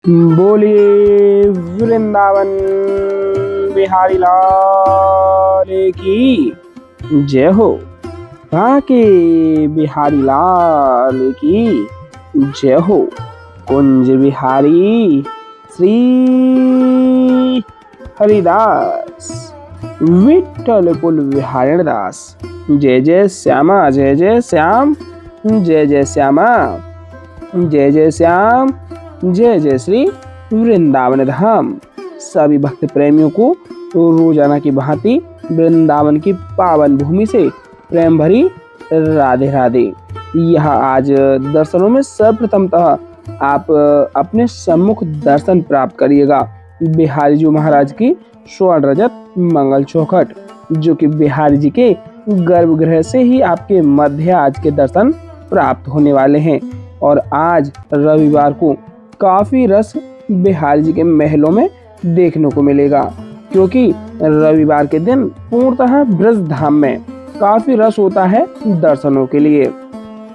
बोलिए वृंदावन बिहारी लाल की जय हो। बांके बिहारी लाल की जय हो। कुंज बिहारी श्री हरिदास विठ्ठल कुल बिहारी दास। जय जय श्यामा जय जय श्याम, जय जय श्यामा जय जय श्याम, जय जय श्री वृंदावन धाम। सभी भक्त प्रेमियों को रोजाना की भांति वृंदावन की पावन भूमि से प्रेम भरी राधे राधे। यह आज दर्शनों में सर्वप्रथमतः आप अपने सम्मुख दर्शन प्राप्त करिएगा बिहारी जी महाराज की स्वर्ण रजत मंगल चौखट, जो कि बिहारी जी के गर्भगृह से ही आपके मध्य आज के दर्शन प्राप्त होने वाले हैं। और आज रविवार को काफी रस बिहारी जी के महलों में देखने को मिलेगा, क्योंकि रविवार के दिन पूर्णतः ब्रज धाम में काफी रस होता है दर्शनों के लिए।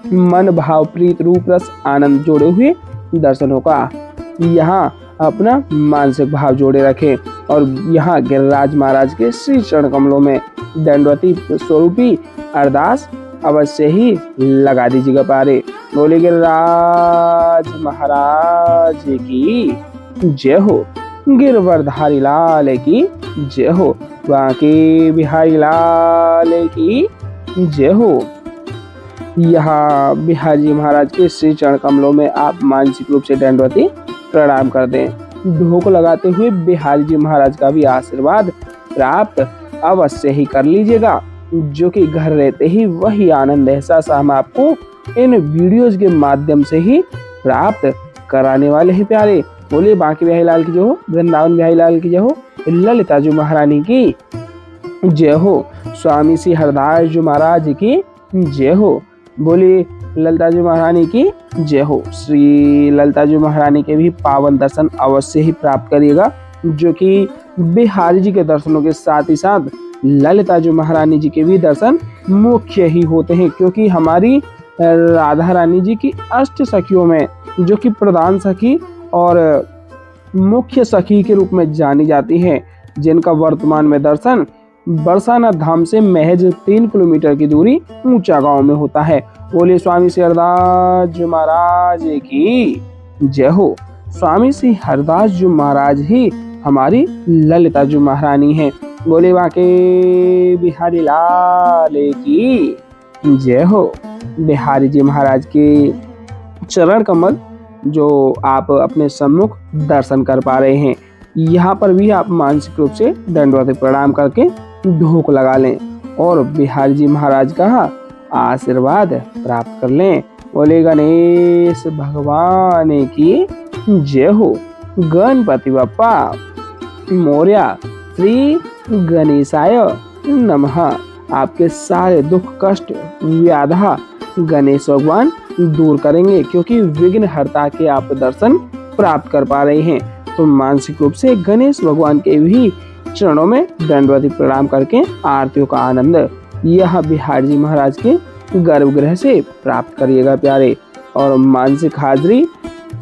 मन भाव प्रीत रूप रस आनंद जोड़े हुए दर्शनों का यहाँ अपना मानसिक भाव जोड़े रखें और यहाँ गिरिराज महाराज के श्री चरण कमलों में दंडवती स्वरूपी अरदास अवश्य ही लगा दीजिएगा पारे। बोले गिरिराज महाराज की जय हो, गिरवरधारी लाल की जय हो, बांके बिहारी लाल की जय हो। यहाँ बिहारी जी महाराज के श्री चरण कमलों में आप मानसिक रूप से दंडवती प्रणाम कर दें। ढोक लगाते हुए बिहारी जी महाराज का भी आशीर्वाद प्राप्त अवश्य ही कर लीजिएगा, जो कि घर रहते ही वही आनंद एहसास हम आपको इन वीडियोज के माध्यम से ही प्राप्त कराने वाले हैं प्यारे। बोलिए बांके बिहारी लाल की जय हो, वृंदावन बिहारी लाल की जय हो, ललिता जी महारानी की जय हो, स्वामी श्री हरदास जी महाराज की जय हो। बोलिए ललिता जी महारानी की जय हो। श्री ललिता जी महारानी के भी पावन दर्शन अवश्य ही प्राप्त करिएगा, जो कि बिहारी जी के दर्शनों के साथ ही साथ ललिता जी महारानी जी के भी दर्शन मुख्य ही होते हैं, क्योंकि हमारी राधा रानी जी की अष्ट सखियों में जो कि प्रधान सखी और मुख्य सखी के रूप में जानी जाती हैं, जिनका वर्तमान में दर्शन बरसाना धाम से महज 3 किलोमीटर की दूरी ऊंचा गांव में होता है। बोलिए स्वामी श्री हरदास जी महाराज की जय हो। स्वामी श्री हरदास जी महाराज ही हमारी ललिता जी महारानी हैं। बोले बांके बिहारी लाल की जय हो। बिहारी जी महाराज के चरण कमल जो आप अपने सम्मुख दर्शन कर पा रहे हैं, यहाँ पर भी आप मानसिक रूप से दंडवत प्रणाम करके ढोक लगा लें और बिहारी जी महाराज का आशीर्वाद प्राप्त कर लें। बोले गणेश भगवान की जय हो। गणपति बप्पा मोरया, श्री गणेशाय नमः। आपके सारे दुख कष्ट व्याधा गणेश भगवान दूर करेंगे, क्योंकि विघ्न हरता के आप दर्शन प्राप्त कर पा रहे हैं। तो मानसिक रूप से गणेश भगवान के भी चरणों में दंडवती प्रणाम करके आरतियों का आनंद यह बिहारी जी महाराज के गर्भगृह से प्राप्त करिएगा प्यारे। और मानसिक हाजिरी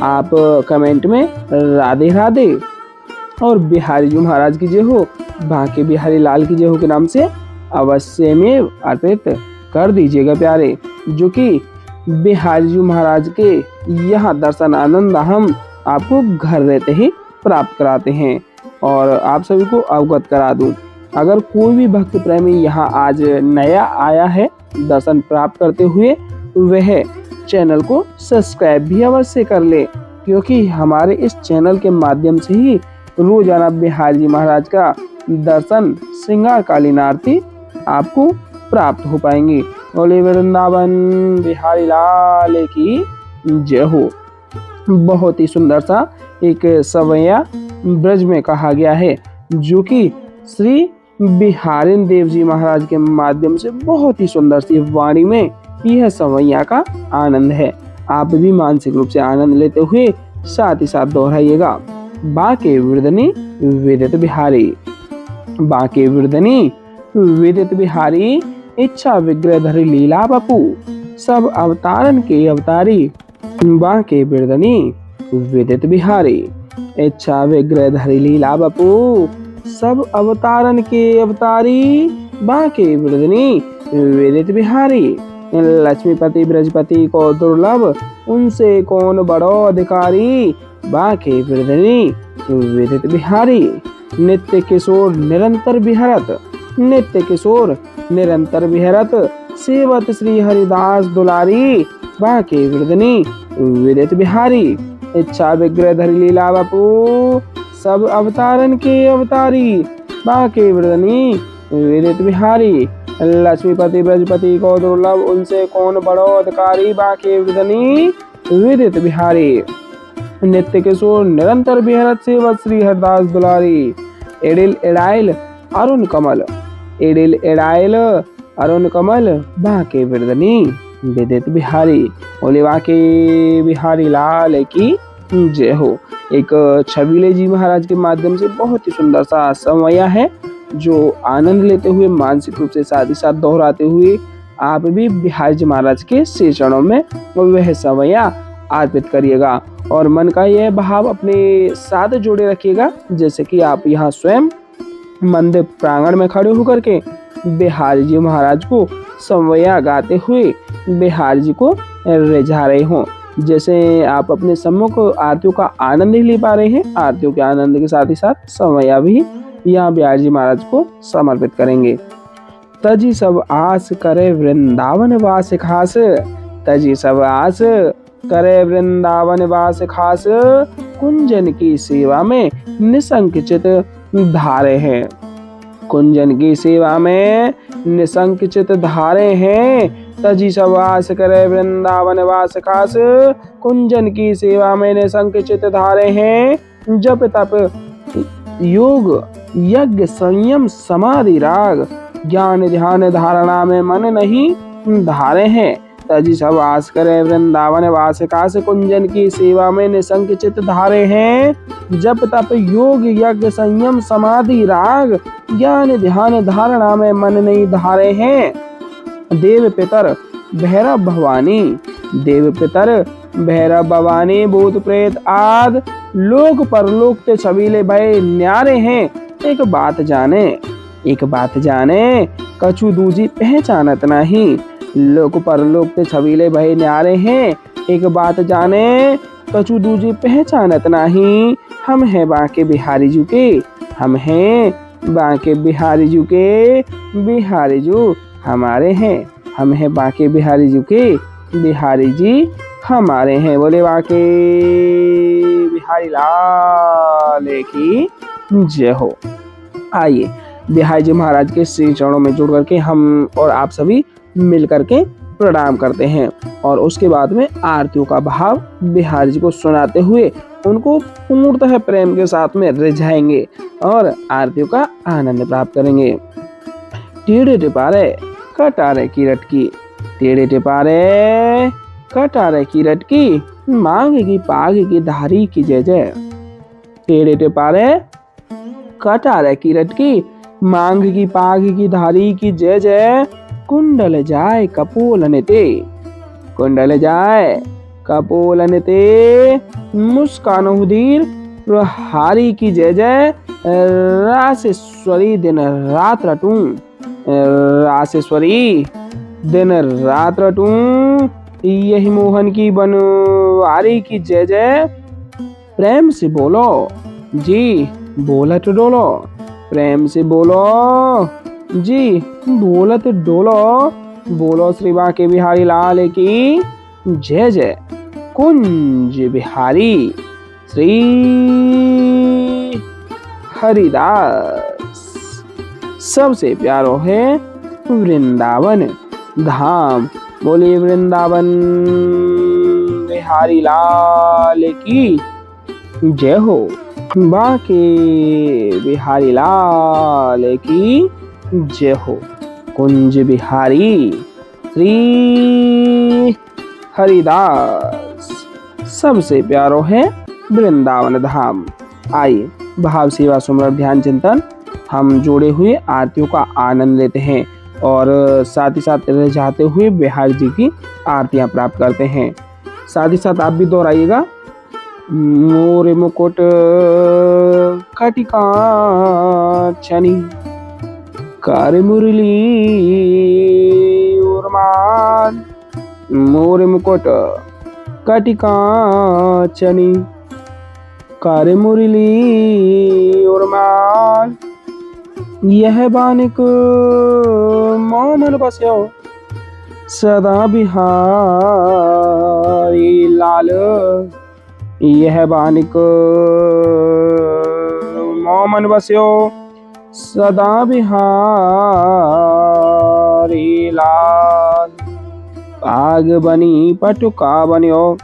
आप कमेंट में राधे राधे और बिहारी जी महाराज की जय हो, बांके बिहारी लाल की जय हो के नाम से अवश्य में अर्पित कर दीजिएगा प्यारे, जो कि बिहारी जी महाराज के यह दर्शन आनंद हम आपको घर रहते ही प्राप्त कराते हैं। और आप सभी को अवगत करा दूं, अगर कोई भी भक्त प्रेमी यहाँ आज नया आया है दर्शन प्राप्त करते हुए, वह चैनल को सब्सक्राइब भी अवश्य कर ले, क्योंकि हमारे इस चैनल के माध्यम से ही रोजाना बिहारी जी महाराज का दर्शन श्रृंगारकालीन आरती आपको प्राप्त हो पाएंगी। बोले वृंदावन बिहारी लाल की जय हो। बहुत ही सुंदर सा एक सवैया ब्रज में कहा गया है, जो कि श्री बिहारी देव जी महाराज के माध्यम से बहुत ही सुंदर सी वाणी में यह सवैया का आनंद है। आप भी मानसिक रूप से आनंद लेते हुए साथ ही साथ दोहराइएगा। बांके विरदनी विदित बिहारी, बांके विरदनी विदित बिहारी, इच्छा विग्रह धरि लीला बपू, सब अवतारन के अवतारी, बांके बिरदनी विदित बिहारी। इच्छा विग्रह धरि लीला बपू, सब अवतारन के अवतारी, बांके बिरदनी विदित बिहारी। लक्ष्मीपति बृहस्पति को दुर्लभ, उनसे कौन बड़ो अधिकारी, बांके बिरदनी विदित बिहारी। नित्य किशोर निरंतर बिहरत, नित्य किशोर निरंतर बिहरत, सेवत श्री हरिदास दुलारी, बांके बिरदनी विदित बिहारी। इच्छा विग्रह धरि लीला बपू, सब अवतारन के अवतारी, बांके बिरदनी विदित बिहारी। लक्ष्मीपति बृहस्पति को दुर्लभ, उनसे कौन बड़ो अधिकारी, बांके बिरदनी विदित बिहारी। नित्य किशोर निरंतर बिहरत, सेवत श्री हरिदास दुलारी। एडिल एडाइल अरुण कमल, एडिल एडाइल अरुण कमल, बांके बिरदनी विदित बिहारी। बोले बांके बिहारी लाल की जय हो। एक छबीले जी महाराज के माध्यम से बहुत ही सुंदर सा समया है, जो आनंद लेते हुए मानसिक रूप से साथ ही साथ दोहराते हुए आप भी बिहारी जी महाराज के श्री चरणों में वह समया अर्पित करिएगा और मन का यह भाव अपने साथ जोड़े रखिएगा, जैसे कि आप यहाँ स्वयं मंदिर प्रांगण में खड़े होकर के बिहारी जी महाराज को समया गाते हुए बिहारी जी को रिझा रहे हों। जैसे आप अपने सम्मुख आरतियों का आनंद ही ले पा रहे हैं, आरतियों के आनंद के साथ ही साथ समया भी यहाँ बिहारी जी महाराज को समर्पित करेंगे। तजी सब आस करे वृंदावन वास खास, तजी सब आस करे वृंदावन वास खास, कुंजन की सेवा में निसंकचित धारे हैं, कुंजन की सेवा में निसंकचित धारे हैं। तजी सब आस करे वृंदावन वास खास, कुंजन की सेवा में निसंकचित धारे हैं। जप तप योग यज्ञ संयम समाधि राग, ज्ञान ध्यान धारणा में मन नहीं धारे हैं। तजी सब आस करे वृंदावन वास खास, कुंजन की सेवा में निसंकचित धारे हैं। जप तप योग यज्ञ संयम समाधि राग, ज्ञान ध्यान धारणा में मन नहीं धारे हैं। देव पितर भैरव भवानी, देव पितर भैरव भवानी, भूत प्रेत आद लोक परलोक ते छबीले भय न्यारे हैं। एक बात जाने, एक बात जाने, कछु दूजी पहचानत नहीं, लोक परलोक ते छबीले भय न्यारे हैं। एक बात जाने, कछु दूजी पहचानत नहीं, हम हैं बांके बिहारी जी के, हम हैं बांके बिहारी जी के, बिहारी जी हमारे हैं, हम हैं बांके बिहारी जी के, बिहारी जी हमारे हैं। बोले बांके बिहारी लाल की जय हो। आइए बिहारी जी महाराज के श्री चरणों में जुड़ करके हम और आप सभी मिल करके प्रणाम करते हैं और उसके बाद में आरतियों का भाव बिहारी जी को सुनाते हुए उनको पूर्णतः प्रेम के साथ में रिझाएंगे और आरतियों का आनंद प्राप्त करेंगे। टेढ़े टिपारे कटारे की रटकी, टेढ़े टिपारे कटारे की रटकी, मांग की पाग की धारी की जय जय। टेढ़े टिपारे कटारे की रटकी, मांग की पाग की धारी की जय जय। कुंडल जाय कपोलन ते, कुंडल जाय कपोलन ते, मुस्कान उदीर प्रहारी की जय जय। रासेश्वरी दिन रात रटूं, रासेश्वरी दिन रात रटूं, यही मोहन की बनवारी की जय जय। प्रेम से बोलो जी बोलत डोलो, प्रेम से बोलो जी बोलत डोलो, बोलो श्री बांके बिहारी लाल की जय जय। कुंज बिहारी श्री हरिदास, सबसे प्यारो है वृंदावन धाम। बोले वृंदावन बिहारी लाल की जय हो, बांके बिहारी लाल की जय हो। कुंज बिहारी श्री हरिदास, सबसे प्यारो है वृंदावन धाम। आइए भाव सेवा सुमरन ध्यान चिंतन हम जोड़े हुए आरतियों का आनंद लेते हैं और साथ ही साथ रिझाते हुए बिहारी जी की आरतियां प्राप्त करते हैं। साथ ही साथ आप भी दोहराइएगा मोर मुकुट कटिका छनी, कर मुरली उर्माल। मोर मुकुट कटिका छनी, कर मुरली उर्माल। यह बानिक मोमन बस्यो, सदा बिहारी लाल। यह बानिक मोमन बस्यो, सदा बिहारी लाल। पाग बनी पटुका बन्यो,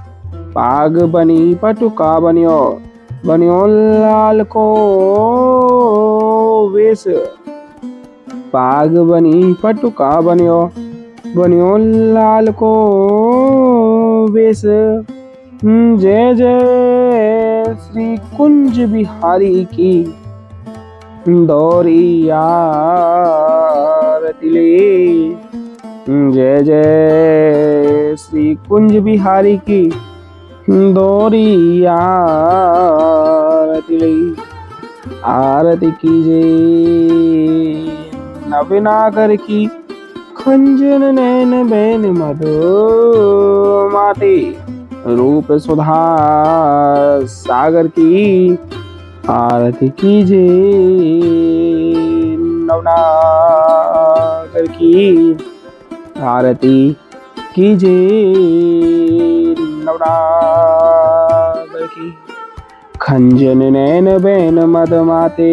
पाग बनी पटुका बन्यो, बन्यो लाल को वेश। पाग बनी पटुका बन्यो, बन्यो लाल को वेश। जय जय श्री कुंज बिहारी की, दौरी आरती ले। जय जय श्री कुंज बिहारी की, दौरी आरती ले। आरती कीजे नवनागर की, खंजन नैन बैन मधु माते। रूप सुधा सागर की, आरती कीजे नवनागर की। आरती कीजे नवनागर की। खंजन नैन बैन मद माते,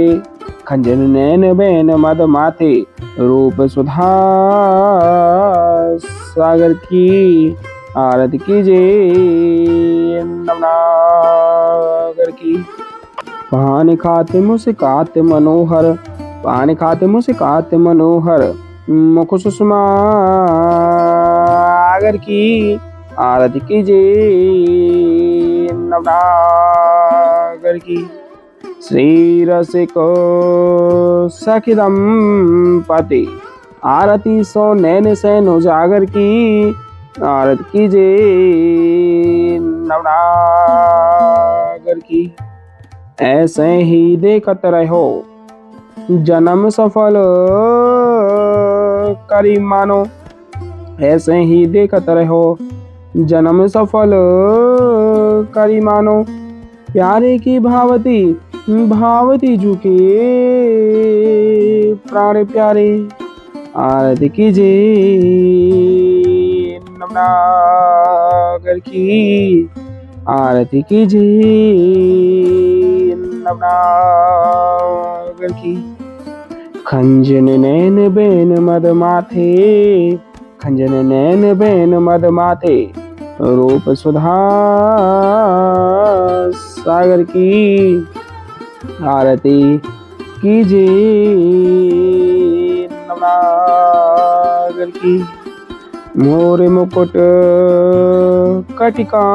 खंजन नैन बैन मद माते। रूप सुधा सागर की, आरती कीजे नवनागर की। पान खाते मुस्काते मनोहर, पान खाते मुस्काते मनोहर। मुख सुषमा सागर की, आरती कीजे नवनागर की। श्री रसिक सखी दंपति, आरती सो नैन सैन उजागर की। आरती कीजे नवनागर की। ऐसे ही देखत रहो, जन्म सफल करी मानो। ऐसे ही देखत रहो, जन्म सफल करी मानो। प्यारे की भावती भावती झुके प्राण प्यारे। आरती कीजे नवनागर की, आरती कीजे नवनागर की। खंजन नैन बैन मद माथे, खंजन नैन बैन मद माथे। रूप सुधा सागर की, आरती कीजे नवनागर की। मोर मुकुट कटिका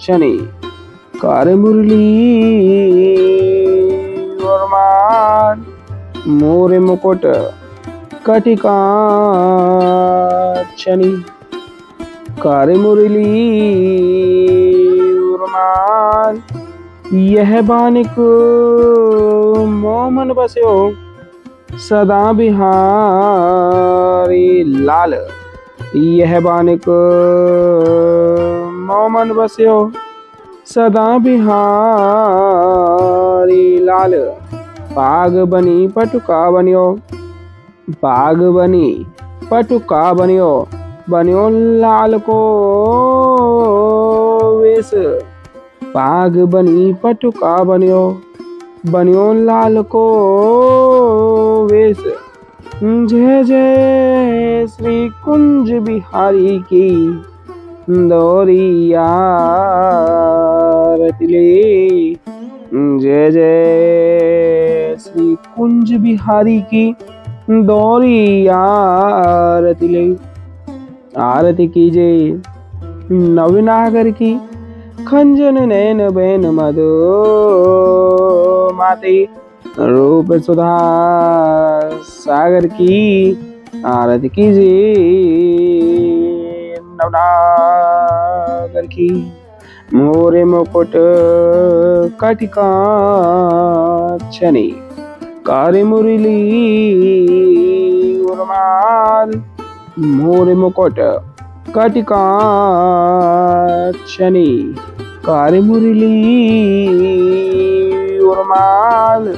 छनी, कर मुरली उर्माल। मोर मुकुट कटिका छनी, कर मुरली उर्माल। यह बानिक मोमन बस्यो, सदा बिहारी लाल। यह बानिक मोमन बस्यो, सदा बिहारी लाल। पाग बनी पटुका बन्यो, पाग बनी पटुका बन्यो, बन्यो लाल को वेश। पाग बनी पटुका बन्यो, बन्यो लाल को वेश। जय जय श्री कुंज बिहारी की, दौरी आरती ले। जय जय श्री कुंज बिहारी की, दौरी आरती ले। आरती कीजे नवनागर की, खंजन नैन बैन मधु माते। रूप सुधा सागर की, आरती कीजे नवनागर की। मोरे मुकुट कटिकांचनी कारी मुरली उर्माल। मोरे मुकुट कटिकांचनी कारी मुरली उर्माल।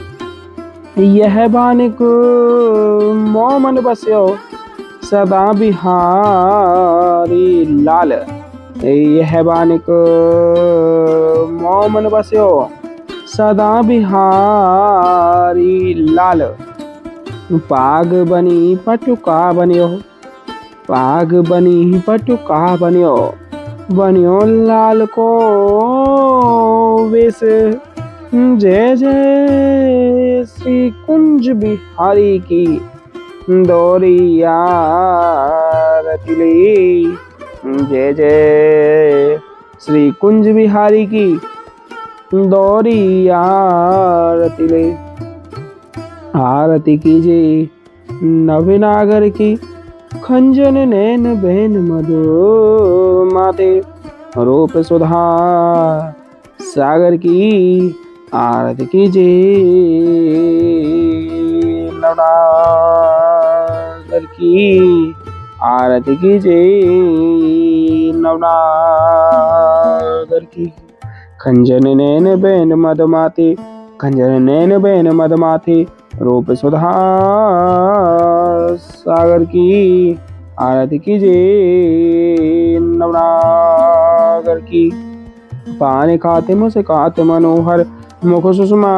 यह बानिक मोमन बस्यो सदा बिहारी लाल। यह बानिक मोमन बस्यो सदा बिहारी लाल। पाग बनी पटुका बनियो पाग बनी पटुका बनियो बनियो लाल को वेश। जय जय श्री कुंज बिहारी की दोरिया रतिले। जय जय श्री कुंज बिहारी की दोरिया रतिले। आरती कीजिए नवनागर की खंजन नैन बहन मधु माते रूप सुधा सागर की। आरती कीजिए नवनागर की आरती कीजिए नवनागर की। खंजन नैन बहन मधुमाते खंजन नैन बहन मधुमाते रूप सुधा सागर की। आरती कीजिए नवनागर की। पानी खाते मुस्काते मनोहर मुख सुषमा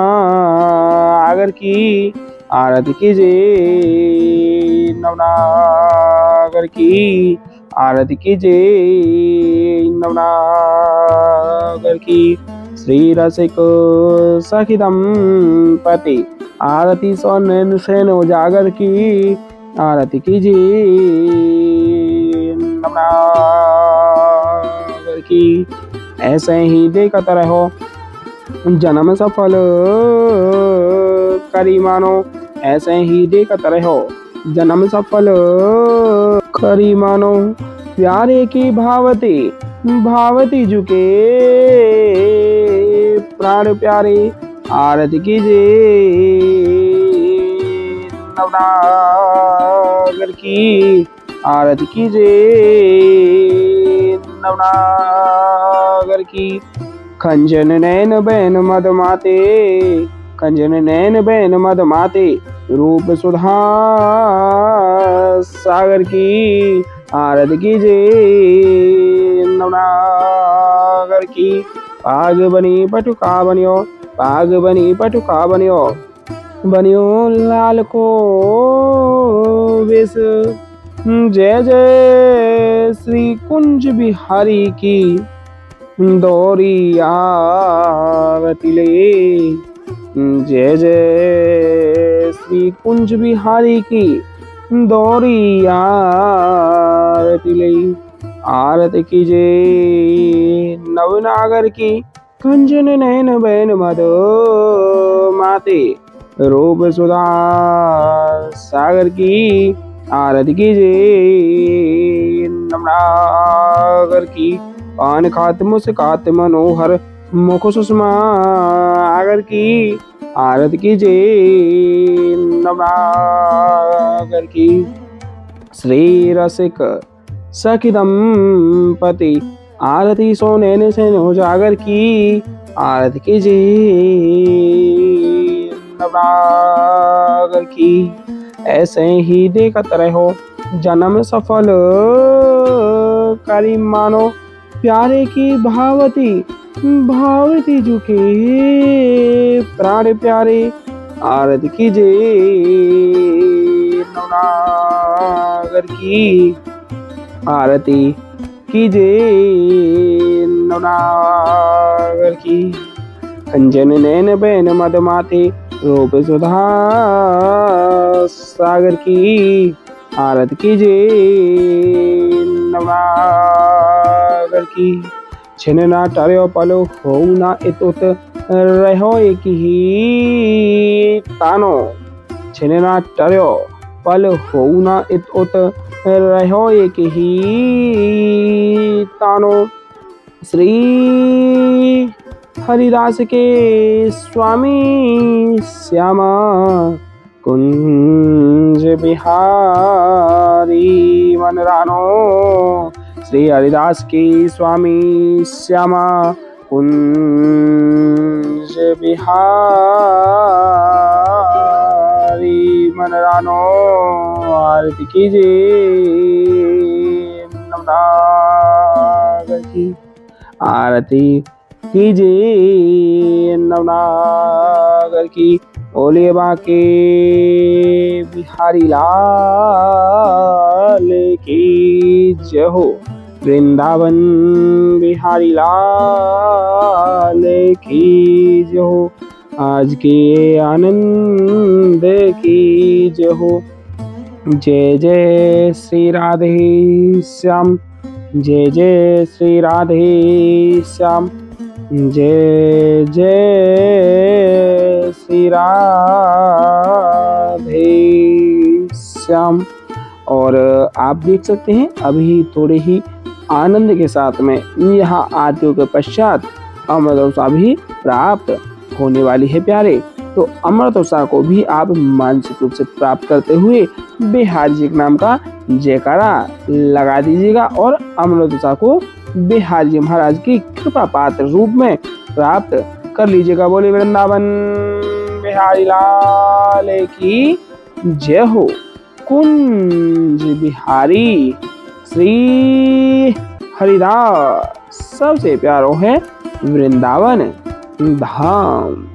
आगर की। आरती कीजिए नवनागर की। आरती कीजिए नवनागर की। श्री रसिक सखी दंपति आरती सो नैन सेन उजागर की। आरती कीजिए नवनागर की। ऐसे ही देखत रहो जन्म सफल करी मानो। ऐसे ही देखत रहो जन्म सफल करी मानो। प्यारे की भावती भावती झुके प्राण प्यारे। आरती कीजिए नवनागर की। आरती कीजिए नवनागर की। खंजन नैन बहन मधुमाते खंजन नैन बहन मधुमाते रूप सुधा सागर की। आरती कीजिए नवनागर की। पाग बनी पटुका बनियो पाग बनी पटुका बनियो बनियो लाल को वेश। जय जय श्री कुंज बिहारी की दोरिया रतिले। जय जय श्री कुंज बिहारी की दोरिया रतिले। आरती कीजिए नवनागर की खंजन नैन बहन मधु माते रूप सुधा सागर की। आरती कीजिए नवनागर की। पान खात मुस्कात मनोहर मुख सुषमा आगर की। आरती कीजिए नवनागर की। श्री रसिक सखी दंपति आरती सो नैन सेन उजागर की। आरती कीजिए नवनागर की। ऐसे ही देखत रहो जन्म सफल करी मानो। प्यारे की भावती भावती झुके प्राण प्यारे। आरती कीजिए नवनागर की। आरती कीजिए नवनागर की। खंजन नैन बहन मधुमाते रूप सुधा सागर की। आरती कीजिए नवनागर की। छिन ना टर्यो पलो हो ना इतुत रहो एक ही तानो। छिन ना टर्यो पल हो ना इतुत रहो एक ही तानो। श्री हरिदास के स्वामी श्यामा कुंज बिहारी मन रानो। श्री हरिदास के स्वामी श्यामा कुंज बिहारी मन रानो। आरती कीजिए नवनागर की, आरती कीजिए नवनागर की। बोलिए बांके बिहारी लाल की जय हो। वृंदावन बिहारी लाल की जय हो। आज के आनंद की जय हो। जय जय श्री राधे श्याम, जय जय श्री राधे श्याम, जय जय श्री राधे श्याम। और आप देख सकते हैं अभी थोड़े ही आनंद के साथ में यहाँ आरतियों के पश्चात अमृतोत्सव भी प्राप्त होने वाली है प्यारे। तो अमृतोत्सव को भी आप मानसिक रूप से प्राप्त करते हुए बिहारी जी के नाम का जयकारा लगा दीजिएगा और अमृतोत्सव को बिहारी जी महाराज की कृपा पात्र रूप में प्राप्त कर लीजिएगा। बोले वृंदावन बिहारी लाल की जय हो। कुंज बिहारी श्री हरिदास सबसे प्यारो है वृंदावन धाम।